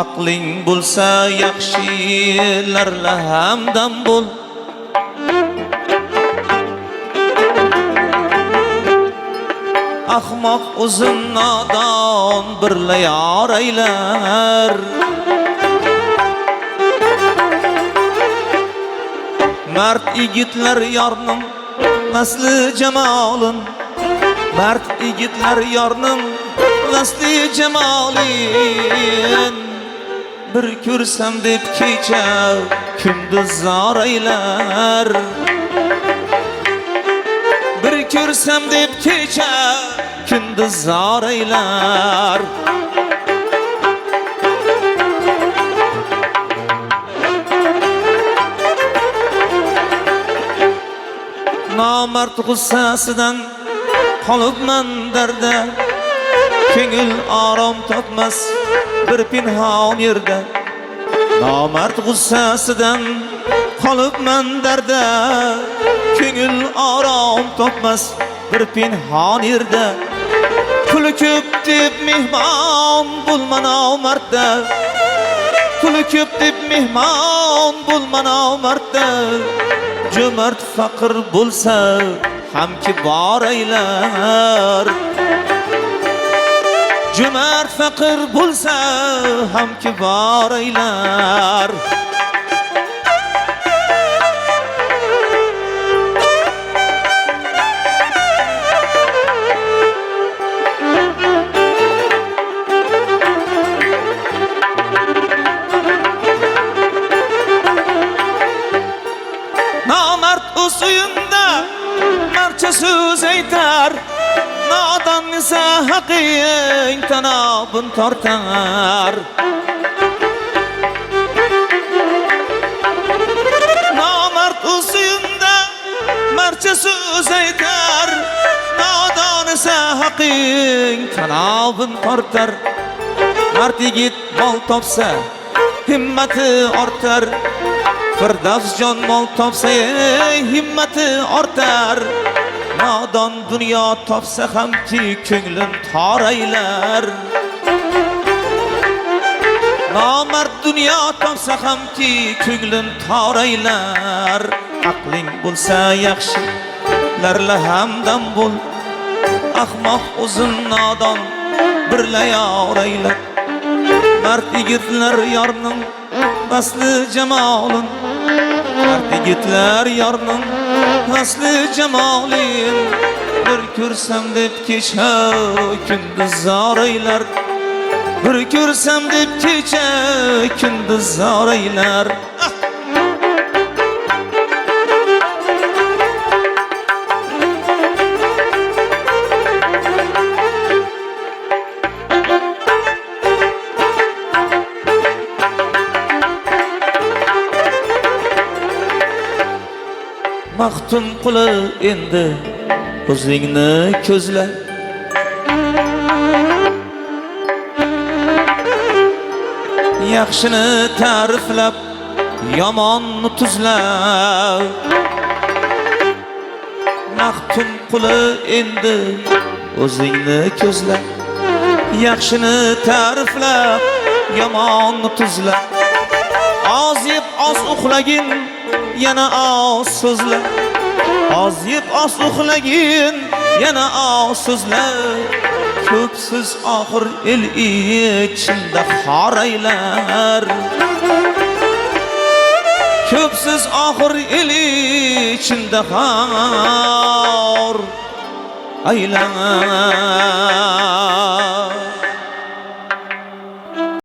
aqling bo'lsa yaxshilarla hamdam bo'l. Ahmoq o'zin nodon birla yor aylar. Mard yigitlar yorning nasli jamolin, mard yigitlar yorning nasli jamolin. Bir ko'rsam deb kecha kunduz zor aylar. Bir ko'rsam deb kecha kunduz zor aylar. Nomard g'ussasidan qolibman darda, ko'ngil orom topmas bir pinhon yerda. Nomard g'ussasidan qolibman darda, ko'ngil orom topmas bir pinhon yerda. Puli ko'p deb mehmon bo'lma nomardda, puli ko'p deb mehmon bo'lma nomardda. Cömert fakir bulsa ham ki bor aylar. Cömert fakir bulsa ham ki bor aylar. Nomard usuyunda marcha so'z aytar, nodon esa haqing tanobin tortar. Nomard usuyunda marcha so'z aytar, nodon esa haqing tanobin tortar. Mard yigit mol topsa himmati ortar, Firdavs jon mol topsa himmati ortar. Nodon dunyo topsa hamki ko'nglim tor aylar. Nomard dunyo topsa hamki ko'nglim tor aylar. Aqling bo'lsa yaxshilarla hamdam bo'l. Ahmoq o'zin nodon birla yor aylar. Mard yigitlar yorning nasli jamolin, mard yigitlar yorning nasli jamolin. Bir ko'rsam deb kecha kunduz zor aylar. Bir ko'rsam deb kecha kunduz zor aylar. Maftun quli endi o'zingni ko'zla, yaxshini ta'riflab yomonni tuzla. Maftun quli endi o'zingni ko'zla, yaxshini ta'riflab yomonni tuzla. Oz yeb oz uxlagin yana oz so'zla, oz yeb oz uxlagin yana oz so'zla. Ko'psiz oxir el ichida xor aylar. Ko'psiz oxir el ichida xor aylar.